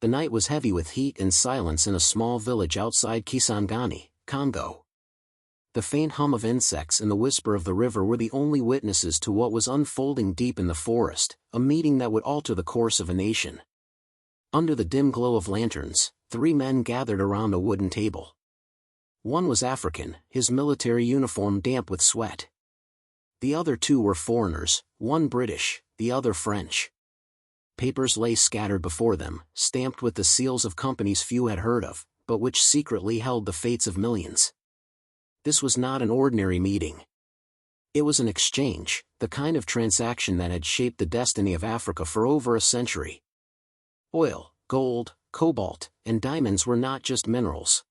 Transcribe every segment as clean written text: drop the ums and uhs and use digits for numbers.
The night was heavy with heat and silence in a small village outside Kisangani, Congo. The faint hum of insects and the whisper of the river were the only witnesses to what was unfolding deep in the forest, a meeting that would alter the course of a nation. Under the dim glow of lanterns, 3 men gathered around a wooden table. One was African, his military uniform damp with sweat. The other 2 were foreigners, one British, the other French. Papers lay scattered before them, stamped with the seals of companies few had heard of, but which secretly held the fates of millions. This was not an ordinary meeting. It was an exchange, the kind of transaction that had shaped the destiny of Africa for over a century. Oil, gold, cobalt, and diamonds were not just minerals.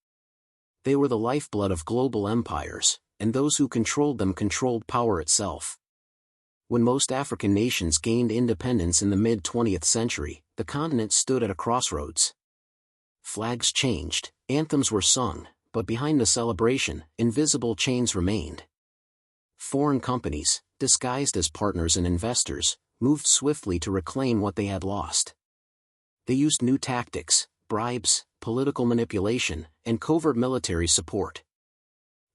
They were the lifeblood of global empires, and those who controlled them controlled power itself. When most African nations gained independence in the mid-20th century, the continent stood at a crossroads. Flags changed, anthems were sung, but behind the celebration, invisible chains remained. Foreign companies, disguised as partners and investors, moved swiftly to reclaim what they had lost. They used new tactics, bribes, political manipulation, and covert military support.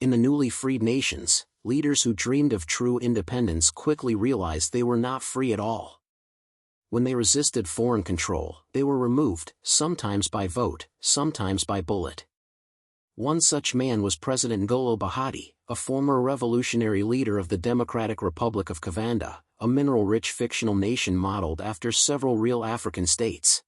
In the newly freed nations, leaders who dreamed of true independence quickly realized they were not free at all. When they resisted foreign control, they were removed, sometimes by vote, sometimes by bullet. One such man was President N'Golo Bahati, a former revolutionary leader of the Democratic Republic of Kavanda, a mineral-rich fictional nation modeled after several real African states.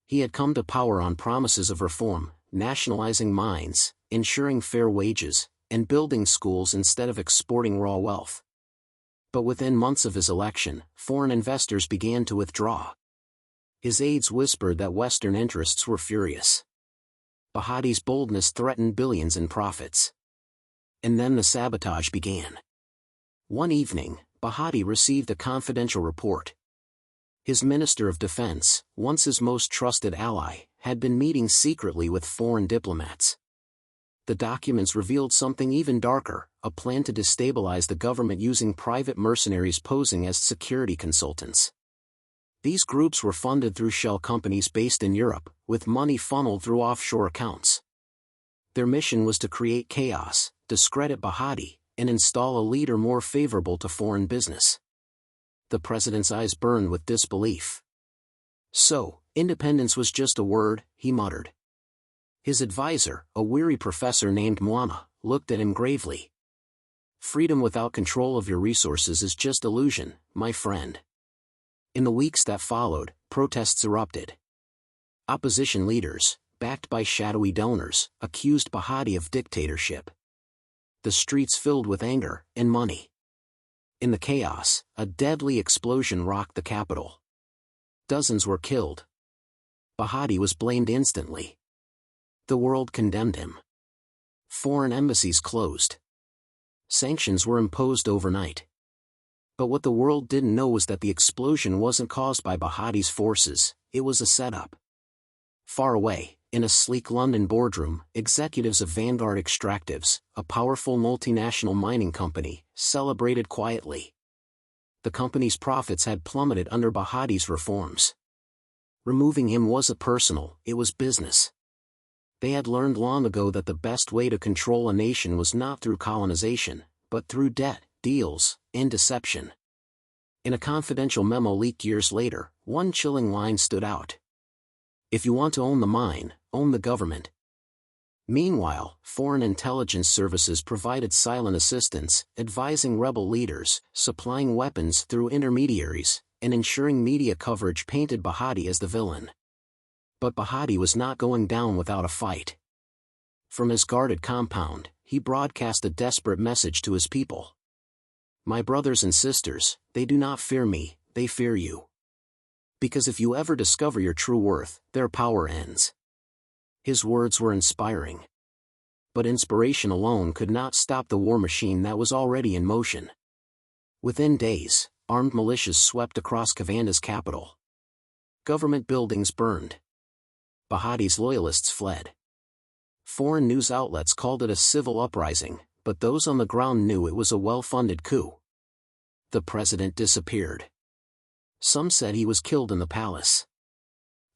He had come to power on promises of reform, nationalizing mines, ensuring fair wages, and building schools instead of exporting raw wealth. But within months of his election, foreign investors began to withdraw. His aides whispered that Western interests were furious. Bahati's boldness threatened billions in profits. And then the sabotage began. One evening, Bahati received a confidential report. His Minister of Defense, once his most trusted ally, had been meeting secretly with foreign diplomats. The documents revealed something even darker, a plan to destabilize the government using private mercenaries posing as security consultants. These groups were funded through shell companies based in Europe, with money funneled through offshore accounts. Their mission was to create chaos, discredit Bahati, and install a leader more favorable to foreign business. The president's eyes burned with disbelief. So, independence was just a word, he muttered. His advisor, a weary professor named Mwana, looked at him gravely. Freedom without control of your resources is just illusion, my friend. In the weeks that followed, protests erupted. Opposition leaders, backed by shadowy donors, accused Bahati of dictatorship. The streets filled with anger and money. In the chaos, a deadly explosion rocked the capital. Dozens were killed. Bahati was blamed instantly. The world condemned him. Foreign embassies closed. Sanctions were imposed overnight. But what the world didn't know was that the explosion wasn't caused by Bahati's forces, it was a setup. Far away, in a sleek London boardroom, executives of Vanguard Extractives, a powerful multinational mining company, celebrated quietly. The company's profits had plummeted under Bahati's reforms. Removing him wasn't personal, it was business. They had learned long ago that the best way to control a nation was not through colonization, but through debt, deals, and deception. In a confidential memo leaked years later, one chilling line stood out. If you want to own the mine, own the government. Meanwhile, foreign intelligence services provided silent assistance, advising rebel leaders, supplying weapons through intermediaries, and ensuring media coverage painted Bahati as the villain. But Bahati was not going down without a fight. From his guarded compound, he broadcast a desperate message to his people. My brothers and sisters, they do not fear me, they fear you. Because if you ever discover your true worth, their power ends. His words were inspiring. But inspiration alone could not stop the war machine that was already in motion. Within days, armed militias swept across Kavanda's capital. Government buildings burned. Bahati's loyalists fled. Foreign news outlets called it a civil uprising, but those on the ground knew it was a well-funded coup. The president disappeared. Some said he was killed in the palace.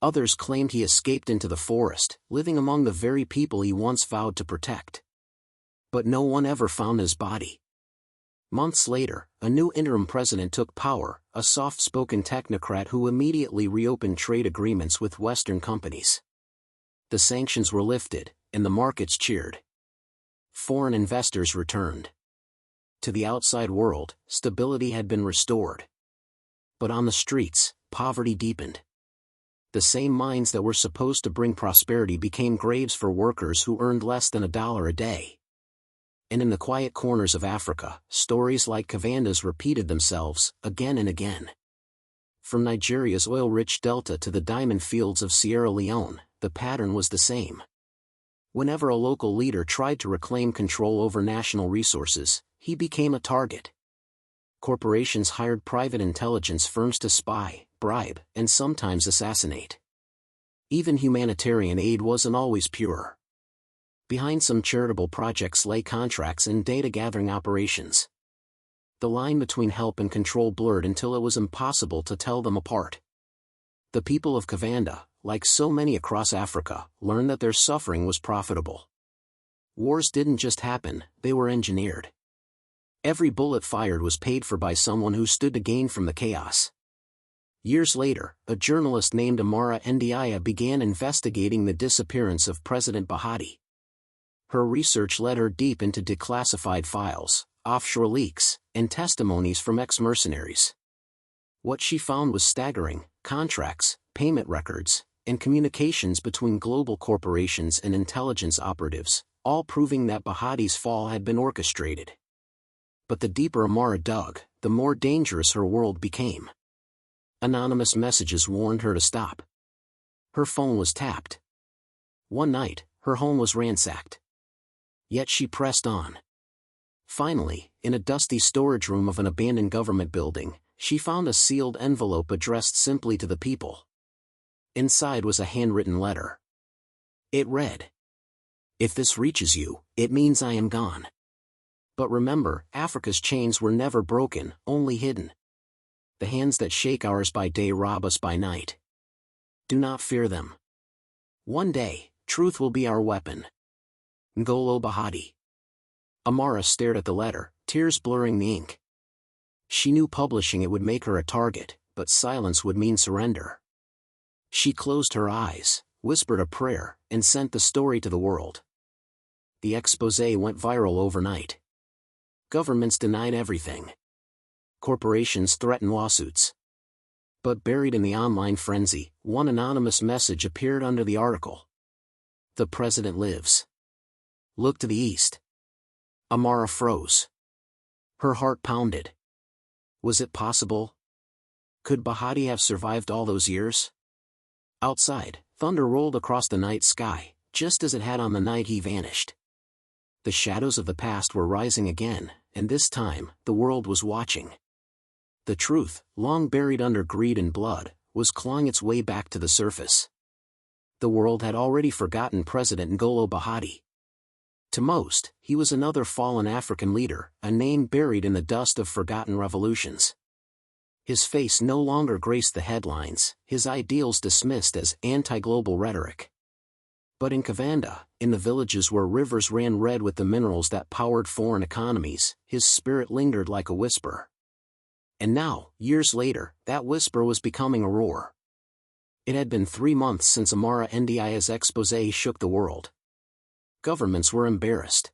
Others claimed he escaped into the forest, living among the very people he once vowed to protect. But no one ever found his body. Months later, a new interim president took power, a soft-spoken technocrat who immediately reopened trade agreements with Western companies. The sanctions were lifted, and the markets cheered. Foreign investors returned. To the outside world, stability had been restored. But on the streets, poverty deepened. The same mines that were supposed to bring prosperity became graves for workers who earned less than $1 a day. And in the quiet corners of Africa, stories like Kavanda's repeated themselves, again and again. From Nigeria's oil-rich delta to the diamond fields of Sierra Leone, the pattern was the same. Whenever a local leader tried to reclaim control over national resources, he became a target. Corporations hired private intelligence firms to spy, bribe, and sometimes assassinate. Even humanitarian aid wasn't always pure. Behind some charitable projects lay contracts and data-gathering operations. The line between help and control blurred until it was impossible to tell them apart. The people of Kavanda, like so many across Africa, learned that their suffering was profitable. Wars didn't just happen, they were engineered. Every bullet fired was paid for by someone who stood to gain from the chaos. Years later, a journalist named Amara Ndiaye began investigating the disappearance of President Bahati. Her research led her deep into declassified files, offshore leaks, and testimonies from ex-mercenaries. What she found was staggering: contracts, payment records, and communications between global corporations and intelligence operatives, all proving that Bahati's fall had been orchestrated. But the deeper Amara dug, the more dangerous her world became. Anonymous messages warned her to stop. Her phone was tapped. One night, her home was ransacked. Yet she pressed on. Finally, in a dusty storage room of an abandoned government building, she found a sealed envelope addressed simply to the people. Inside was a handwritten letter. It read, "If this reaches you, it means I am gone. But remember, Africa's chains were never broken, only hidden. The hands that shake ours by day rob us by night. Do not fear them. One day, truth will be our weapon. N'Golo Bahati." Amara stared at the letter, tears blurring the ink. She knew publishing it would make her a target, but silence would mean surrender. She closed her eyes, whispered a prayer, and sent the story to the world. The exposé went viral overnight. Governments denied everything. Corporations threatened lawsuits. But buried in the online frenzy, one anonymous message appeared under the article. "The president lives. Look to the east." Amara froze. Her heart pounded. Was it possible? Could Bahati have survived all those years? Outside, thunder rolled across the night sky, just as it had on the night he vanished. The shadows of the past were rising again, and this time, the world was watching. The truth, long buried under greed and blood, was clawing its way back to the surface. The world had already forgotten President N'Golo Bahati. To most, he was another fallen African leader, a name buried in the dust of forgotten revolutions. His face no longer graced the headlines, his ideals dismissed as anti-global rhetoric. But in Kavanda, in the villages where rivers ran red with the minerals that powered foreign economies, his spirit lingered like a whisper. And now, years later, that whisper was becoming a roar. It had been 3 months since Amara Ndiaye's exposé shook the world. Governments were embarrassed.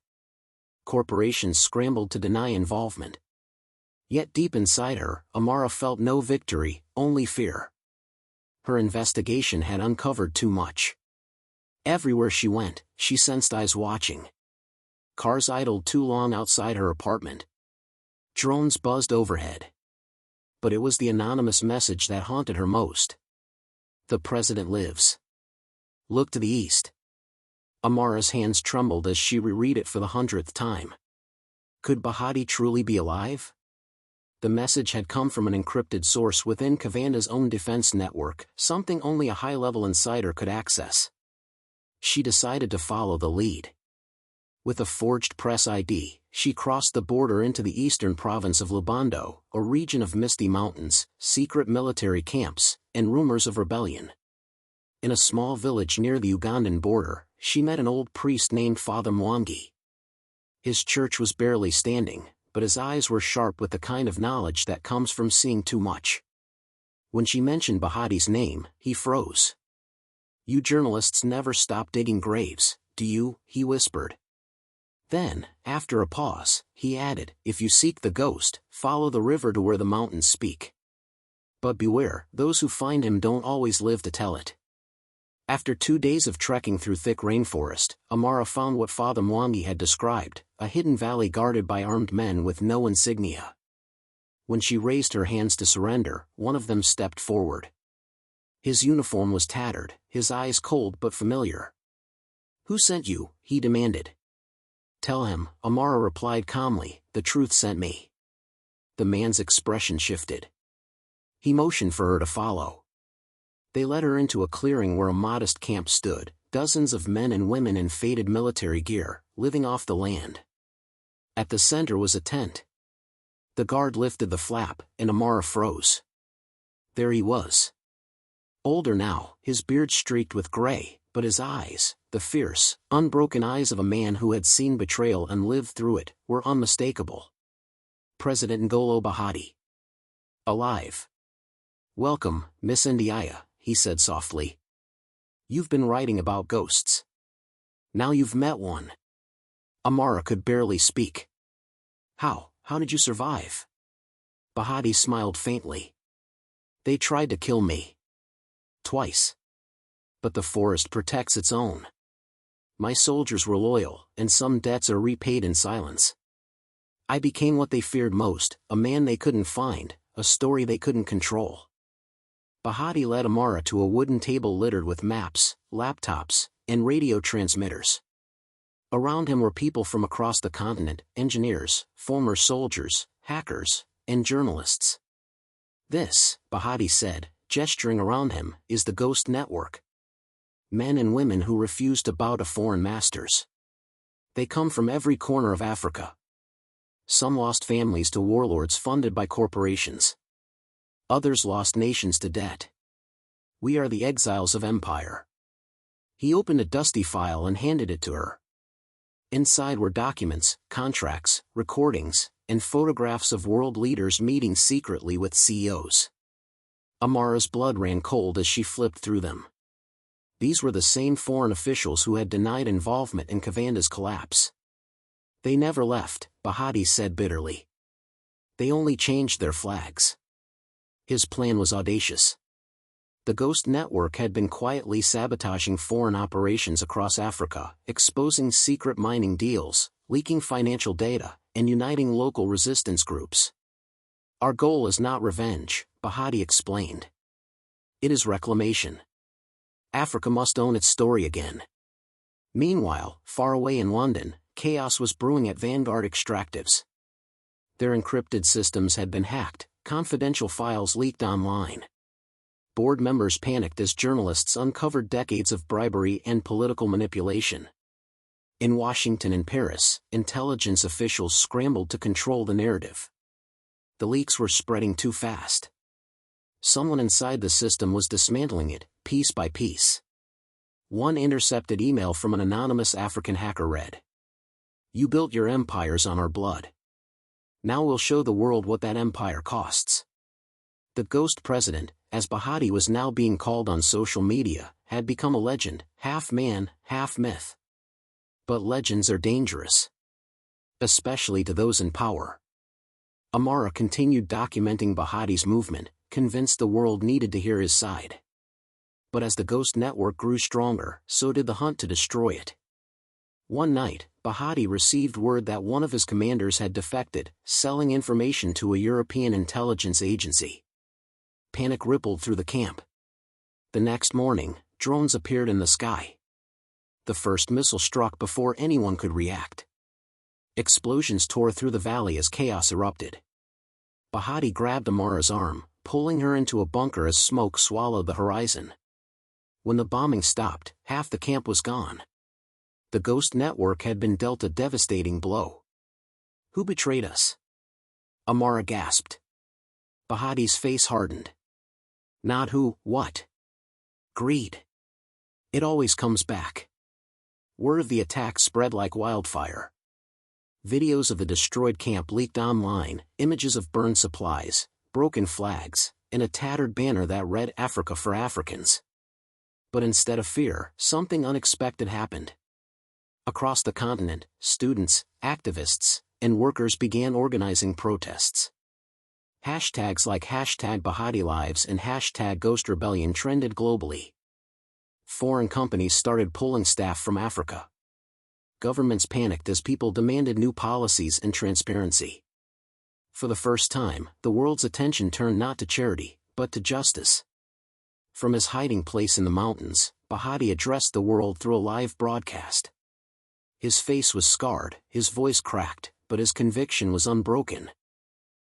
Corporations scrambled to deny involvement. Yet deep inside her, Amara felt no victory, only fear. Her investigation had uncovered too much. Everywhere she went, she sensed eyes watching. Cars idled too long outside her apartment. Drones buzzed overhead. But it was the anonymous message that haunted her most. "The president lives. Look to the east." Amara's hands trembled as she reread it for the 100th time. Could Bahati truly be alive? The message had come from an encrypted source within Kavanda's own defense network, something only a high-level insider could access. She decided to follow the lead. With a forged press ID, she crossed the border into the eastern province of Lubando, a region of misty mountains, secret military camps, and rumors of rebellion. In a small village near the Ugandan border, she met an old priest named Father Mwangi. His church was barely standing, but his eyes were sharp with the kind of knowledge that comes from seeing too much. When she mentioned Bahati's name, he froze. "You journalists never stop digging graves, do you?" he whispered. Then, after a pause, he added, "If you seek the ghost, follow the river to where the mountains speak. But beware, those who find him don't always live to tell it." After 2 days of trekking through thick rainforest, Amara found what Father Mwangi had described, a hidden valley guarded by armed men with no insignia. When she raised her hands to surrender, one of them stepped forward. His uniform was tattered, his eyes cold but familiar. "Who sent you?" he demanded. "Tell him," Amara replied calmly, "the truth sent me." The man's expression shifted. He motioned for her to follow. They led her into a clearing where a modest camp stood, dozens of men and women in faded military gear, living off the land. At the center was a tent. The guard lifted the flap, and Amara froze. There he was. Older now, his beard streaked with gray, but his eyes, the fierce, unbroken eyes of a man who had seen betrayal and lived through it, were unmistakable. President N'Golo Bahati. Alive. "Welcome, Miss Ndiaye," he said softly. "You've been writing about ghosts. Now you've met one." Amara could barely speak. How did you survive?" Bahati smiled faintly. "They tried to kill me. Twice. But the forest protects its own. My soldiers were loyal, and some debts are repaid in silence. I became what they feared most, a man they couldn't find, a story they couldn't control." Bahati led Amara to a wooden table littered with maps, laptops, and radio transmitters. Around him were people from across the continent, engineers, former soldiers, hackers, and journalists. "This," Bahati said, gesturing around him, "is the Ghost Network. Men and women who refuse to bow to foreign masters. They come from every corner of Africa. Some lost families to warlords funded by corporations. Others lost nations to debt. We are the exiles of empire." He opened a dusty file and handed it to her. Inside were documents, contracts, recordings, and photographs of world leaders meeting secretly with CEOs. Amara's blood ran cold as she flipped through them. These were the same foreign officials who had denied involvement in Kavanda's collapse. "They never left," Bahati said bitterly. "They only changed their flags." His plan was audacious. The Ghost Network had been quietly sabotaging foreign operations across Africa, exposing secret mining deals, leaking financial data, and uniting local resistance groups. "Our goal is not revenge," Bahati explained. "It is reclamation. Africa must own its story again." Meanwhile, far away in London, chaos was brewing at Vanguard Extractives. Their encrypted systems had been hacked, confidential files leaked online. Board members panicked as journalists uncovered decades of bribery and political manipulation. In Washington and Paris, intelligence officials scrambled to control the narrative. The leaks were spreading too fast. Someone inside the system was dismantling it, piece by piece. One intercepted email from an anonymous African hacker read, "You built your empires on our blood. Now we'll show the world what that empire costs." The Ghost President, as Bahati was now being called on social media, had become a legend, half man, half myth. But legends are dangerous. Especially to those in power. Amara continued documenting Bahati's movement, convinced the world needed to hear his side. But as the Ghost Network grew stronger, so did the hunt to destroy it. One night, Bahati received word that one of his commanders had defected, selling information to a European intelligence agency. Panic rippled through the camp. The next morning, drones appeared in the sky. The first missile struck before anyone could react. Explosions tore through the valley as chaos erupted. Bahati grabbed Amara's arm, pulling her into a bunker as smoke swallowed the horizon. When the bombing stopped, half the camp was gone. The Ghost Network had been dealt a devastating blow. "Who betrayed us?" Amara gasped. Bahati's face hardened. "Not who, what?" "Greed. It always comes back. Word of the attack spread like wildfire. Videos of the destroyed camp leaked online, images of burned supplies, broken flags, and a tattered banner that read "Africa for Africans." But instead of fear, something unexpected happened. Across the continent, students, activists, and workers began organizing protests. Hashtags like #BahatiLives and #GhostRebellion trended globally. Foreign companies started pulling staff from Africa. Governments panicked as people demanded new policies and transparency. For the first time, the world's attention turned not to charity, but to justice. From his hiding place in the mountains, Bahati addressed the world through a live broadcast. His face was scarred, his voice cracked, but his conviction was unbroken.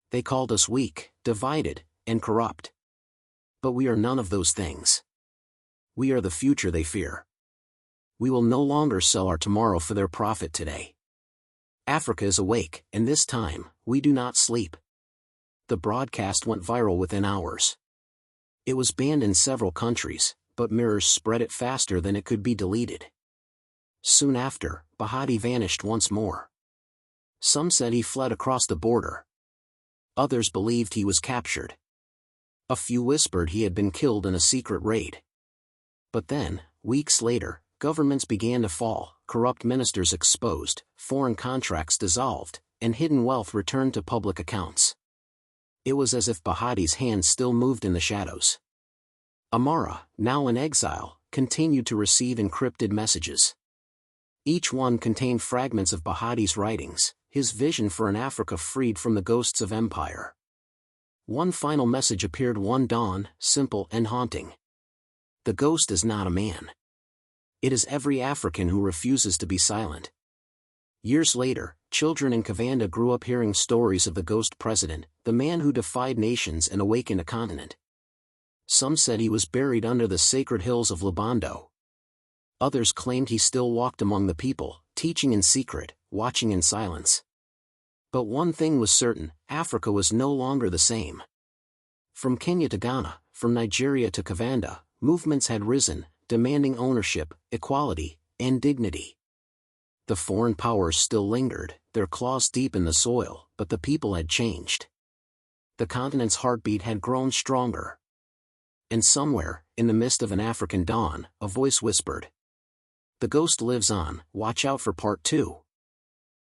They called us weak, divided, and corrupt. But we are none of those things. We are the future they fear. We will no longer sell our tomorrow for their profit today. Africa is awake, and this time, we do not sleep. The broadcast went viral within hours. It was banned in several countries, but mirrors spread it faster than it could be deleted. Soon after, Bahati vanished once more. Some said he fled across the border. Others believed he was captured. A few whispered he had been killed in a secret raid. But then, weeks later, governments began to fall, corrupt ministers exposed, foreign contracts dissolved, and hidden wealth returned to public accounts. It was as if Bahati's hand still moved in the shadows. Amara, now in exile, continued to receive encrypted messages. Each one contained fragments of Bahati's writings, his vision for an Africa freed from the ghosts of empire. One final message appeared one dawn, simple and haunting. The ghost is not a man. It is every African who refuses to be silent. Years later, children in Kavanda grew up hearing stories of the ghost president, the man who defied nations and awakened a continent. Some said he was buried under the sacred hills of Lubando. Others claimed he still walked among the people, teaching in secret, watching in silence. But one thing was certain, Africa was no longer the same. From Kenya to Ghana, from Nigeria to Kavanda, movements had risen, demanding ownership, equality, and dignity. The foreign powers still lingered, their claws deep in the soil, but the people had changed. The continent's heartbeat had grown stronger. And somewhere, in the midst of an African dawn, a voice whispered, "The ghost lives on, watch out for part 2."